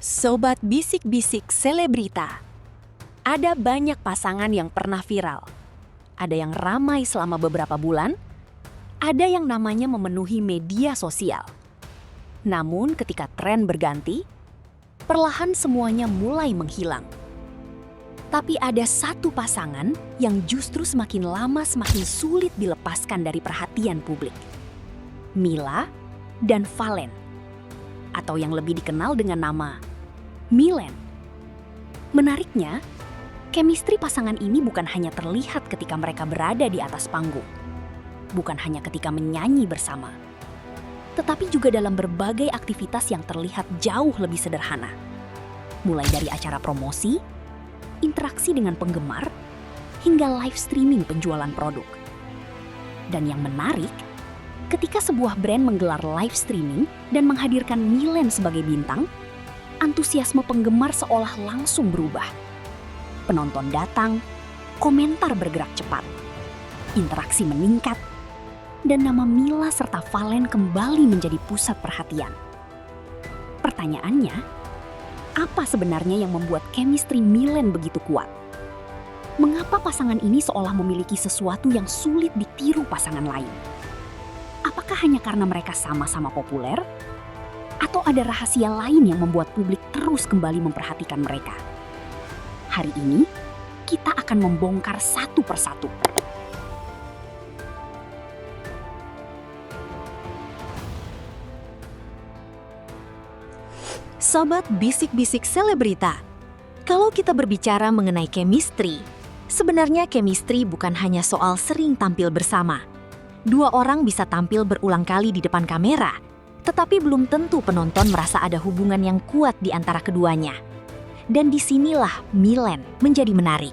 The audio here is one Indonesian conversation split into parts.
Sobat bisik-bisik selebrita. Ada banyak pasangan yang pernah viral. Ada yang ramai selama beberapa bulan, ada yang namanya memenuhi media sosial. Namun ketika tren berganti, perlahan semuanya mulai menghilang. Tapi ada satu pasangan yang justru semakin lama semakin sulit dilepaskan dari perhatian publik. Mila dan Valen, atau yang lebih dikenal dengan nama Milen. Menariknya, chemistry pasangan ini bukan hanya terlihat ketika mereka berada di atas panggung, bukan hanya ketika menyanyi bersama, tetapi juga dalam berbagai aktivitas yang terlihat jauh lebih sederhana. Mulai dari acara promosi, interaksi dengan penggemar, hingga live streaming penjualan produk. Dan yang menarik, ketika sebuah brand menggelar live streaming dan menghadirkan Milen sebagai bintang, antusiasme penggemar seolah langsung berubah. Penonton datang, komentar bergerak cepat, interaksi meningkat, dan nama Mila serta Valen kembali menjadi pusat perhatian. Pertanyaannya, apa sebenarnya yang membuat chemistry Milen begitu kuat? Mengapa pasangan ini seolah memiliki sesuatu yang sulit ditiru pasangan lain? Apakah hanya karena mereka sama-sama populer? Atau ada rahasia lain yang membuat publik terus kembali memperhatikan mereka? Hari ini, kita akan membongkar satu persatu. Sobat bisik-bisik selebrita, kalau kita berbicara mengenai chemistry, sebenarnya chemistry bukan hanya soal sering tampil bersama. Dua orang bisa tampil berulang kali di depan kamera, tetapi belum tentu penonton merasa ada hubungan yang kuat di antara keduanya. Dan disinilah Milen menjadi menarik.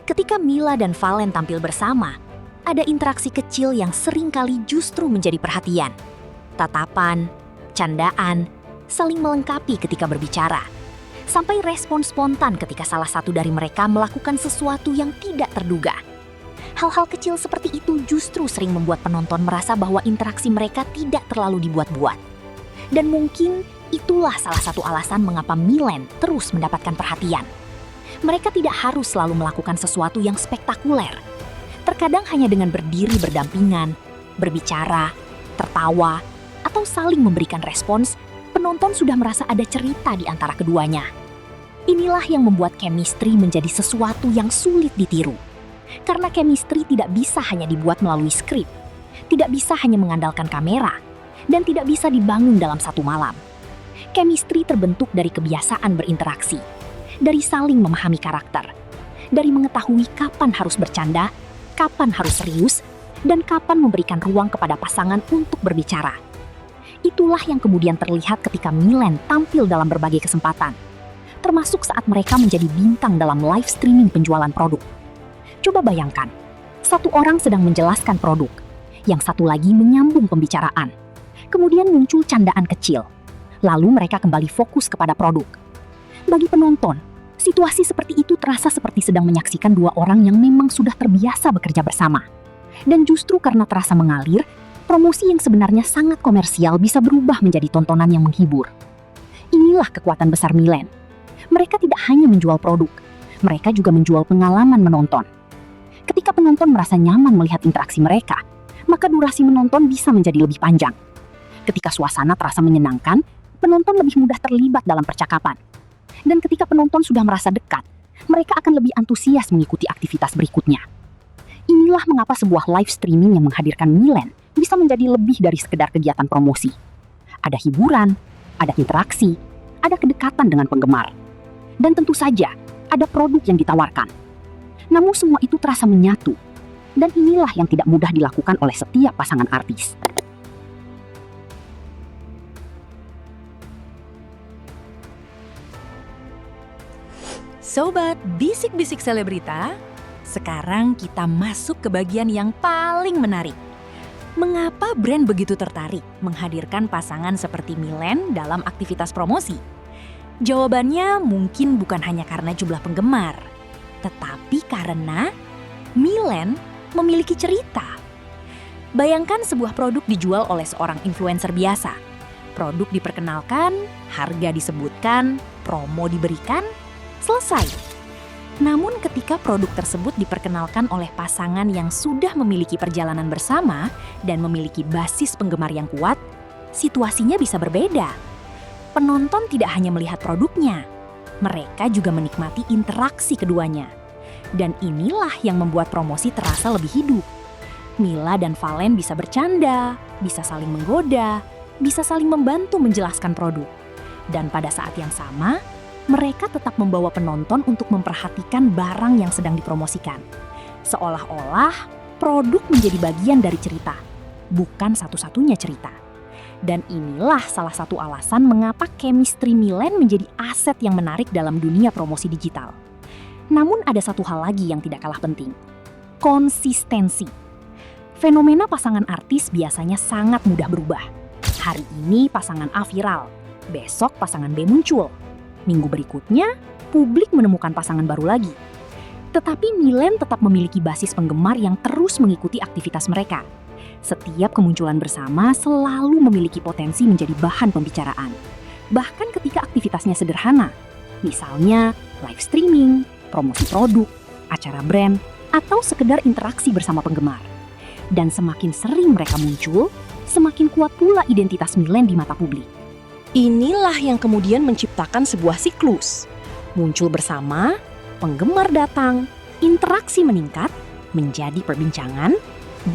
Ketika Mila dan Valen tampil bersama, ada interaksi kecil yang seringkali justru menjadi perhatian. Tatapan, candaan, saling melengkapi ketika berbicara. Sampai respon spontan ketika salah satu dari mereka melakukan sesuatu yang tidak terduga. Hal-hal kecil seperti itu justru sering membuat penonton merasa bahwa interaksi mereka tidak terlalu dibuat-buat. Dan mungkin itulah salah satu alasan mengapa Milen terus mendapatkan perhatian. Mereka tidak harus selalu melakukan sesuatu yang spektakuler. Terkadang hanya dengan berdiri berdampingan, berbicara, tertawa, atau saling memberikan respons, penonton sudah merasa ada cerita di antara keduanya. Inilah yang membuat chemistry menjadi sesuatu yang sulit ditiru. Karena chemistry tidak bisa hanya dibuat melalui skrip, tidak bisa hanya mengandalkan kamera, dan tidak bisa dibangun dalam satu malam. Chemistry terbentuk dari kebiasaan berinteraksi, dari saling memahami karakter, dari mengetahui kapan harus bercanda, kapan harus serius, dan kapan memberikan ruang kepada pasangan untuk berbicara. Itulah yang kemudian terlihat ketika Milen tampil dalam berbagai kesempatan, termasuk saat mereka menjadi bintang dalam live streaming penjualan produk. Coba bayangkan, satu orang sedang menjelaskan produk, yang satu lagi menyambung pembicaraan. Kemudian muncul candaan kecil, lalu mereka kembali fokus kepada produk. Bagi penonton, situasi seperti itu terasa seperti sedang menyaksikan dua orang yang memang sudah terbiasa bekerja bersama. Dan justru karena terasa mengalir, promosi yang sebenarnya sangat komersial bisa berubah menjadi tontonan yang menghibur. Inilah kekuatan besar Milen. Mereka tidak hanya menjual produk, mereka juga menjual pengalaman menonton. Ketika penonton merasa nyaman melihat interaksi mereka, maka durasi menonton bisa menjadi lebih panjang. Ketika suasana terasa menyenangkan, penonton lebih mudah terlibat dalam percakapan. Dan ketika penonton sudah merasa dekat, mereka akan lebih antusias mengikuti aktivitas berikutnya. Inilah mengapa sebuah live streaming yang menghadirkan Milen bisa menjadi lebih dari sekedar kegiatan promosi. Ada hiburan, ada interaksi, ada kedekatan dengan penggemar. Dan tentu saja, ada produk yang ditawarkan. Namun semua itu terasa menyatu, dan inilah yang tidak mudah dilakukan oleh setiap pasangan artis. Sobat bisik-bisik selebrita, sekarang kita masuk ke bagian yang paling menarik. Mengapa brand begitu tertarik menghadirkan pasangan seperti Milen dalam aktivitas promosi? Jawabannya mungkin bukan hanya karena jumlah penggemar, tetapi karena Milen memiliki cerita. Bayangkan sebuah produk dijual oleh seorang influencer biasa. Produk diperkenalkan, harga disebutkan, promo diberikan, selesai. Namun ketika produk tersebut diperkenalkan oleh pasangan yang sudah memiliki perjalanan bersama dan memiliki basis penggemar yang kuat, situasinya bisa berbeda. Penonton tidak hanya melihat produknya, mereka juga menikmati interaksi keduanya. Dan inilah yang membuat promosi terasa lebih hidup. Mila dan Valen bisa bercanda, bisa saling menggoda, bisa saling membantu menjelaskan produk. Dan pada saat yang sama, mereka tetap membawa penonton untuk memperhatikan barang yang sedang dipromosikan. Seolah-olah produk menjadi bagian dari cerita, bukan satu-satunya cerita. Dan inilah salah satu alasan mengapa chemistry Milen menjadi aset yang menarik dalam dunia promosi digital. Namun ada satu hal lagi yang tidak kalah penting, konsistensi. Fenomena pasangan artis biasanya sangat mudah berubah. Hari ini pasangan A viral, besok pasangan B muncul. Minggu berikutnya, publik menemukan pasangan baru lagi. Tetapi Milen tetap memiliki basis penggemar yang terus mengikuti aktivitas mereka. Setiap kemunculan bersama selalu memiliki potensi menjadi bahan pembicaraan. Bahkan ketika aktivitasnya sederhana, misalnya live streaming, promosi produk, acara brand, atau sekedar interaksi bersama penggemar. Dan semakin sering mereka muncul, semakin kuat pula identitas Milen di mata publik. Inilah yang kemudian menciptakan sebuah siklus. Muncul bersama, penggemar datang, interaksi meningkat, menjadi perbincangan,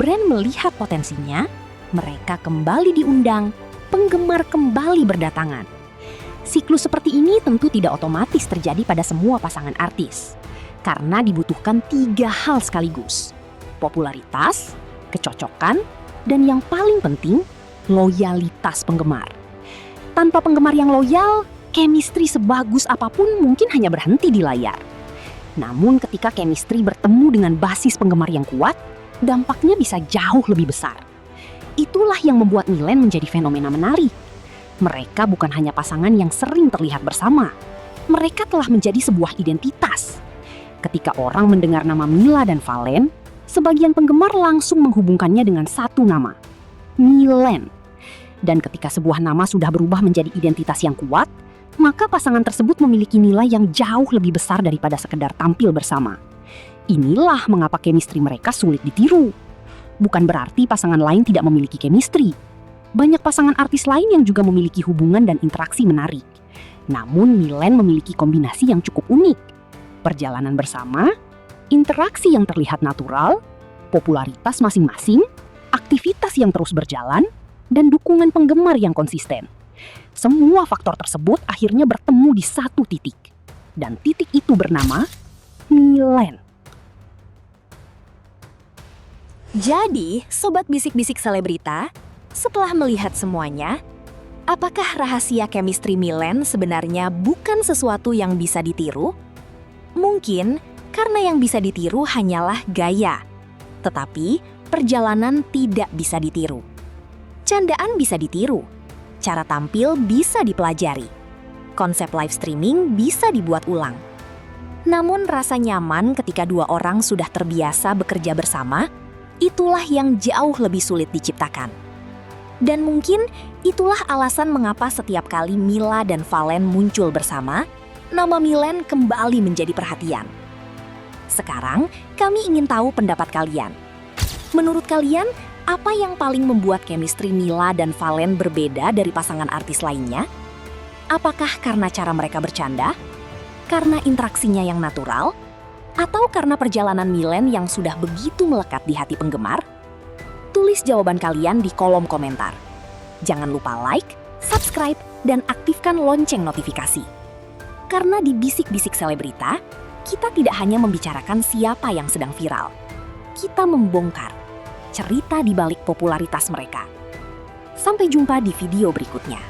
brand melihat potensinya, mereka kembali diundang, penggemar kembali berdatangan. Siklus seperti ini tentu tidak otomatis terjadi pada semua pasangan artis, karena dibutuhkan 3 hal sekaligus: popularitas, kecocokan, dan yang paling penting, loyalitas penggemar. Tanpa penggemar yang loyal, chemistry sebagus apapun mungkin hanya berhenti di layar. Namun ketika chemistry bertemu dengan basis penggemar yang kuat, dampaknya bisa jauh lebih besar. Itulah yang membuat Milen menjadi fenomena menarik. Mereka bukan hanya pasangan yang sering terlihat bersama. Mereka telah menjadi sebuah identitas. Ketika orang mendengar nama Mila dan Valen, sebagian penggemar langsung menghubungkannya dengan satu nama, Milen. Dan ketika sebuah nama sudah berubah menjadi identitas yang kuat, maka pasangan tersebut memiliki nilai yang jauh lebih besar daripada sekedar tampil bersama. Inilah mengapa chemistry mereka sulit ditiru. Bukan berarti pasangan lain tidak memiliki chemistry. Banyak pasangan artis lain yang juga memiliki hubungan dan interaksi menarik. Namun Milen memiliki kombinasi yang cukup unik. Perjalanan bersama, interaksi yang terlihat natural, popularitas masing-masing, aktivitas yang terus berjalan, dan dukungan penggemar yang konsisten. Semua faktor tersebut akhirnya bertemu di satu titik. Dan titik itu bernama Milen. Jadi, Sobat Bisik-Bisik Selebrita, setelah melihat semuanya, apakah rahasia chemistry Milen sebenarnya bukan sesuatu yang bisa ditiru? Mungkin karena yang bisa ditiru hanyalah gaya. Tetapi, perjalanan tidak bisa ditiru. Candaan bisa ditiru. Cara tampil bisa dipelajari. Konsep live streaming bisa dibuat ulang. Namun rasa nyaman ketika 2 orang sudah terbiasa bekerja bersama, itulah yang jauh lebih sulit diciptakan. Dan mungkin itulah alasan mengapa setiap kali Mila dan Valen muncul bersama, nama Milen kembali menjadi perhatian. Sekarang, kami ingin tahu pendapat kalian. Menurut kalian, apa yang paling membuat chemistry Mila dan Valen berbeda dari pasangan artis lainnya? Apakah karena cara mereka bercanda? Karena interaksinya yang natural? Atau karena perjalanan Milen yang sudah begitu melekat di hati penggemar? Tulis jawaban kalian di kolom komentar. Jangan lupa like, subscribe, dan aktifkan lonceng notifikasi. Karena di Bisik-Bisik Selebrita, kita tidak hanya membicarakan siapa yang sedang viral. Kita membongkar cerita di balik popularitas mereka. Sampai jumpa di video berikutnya.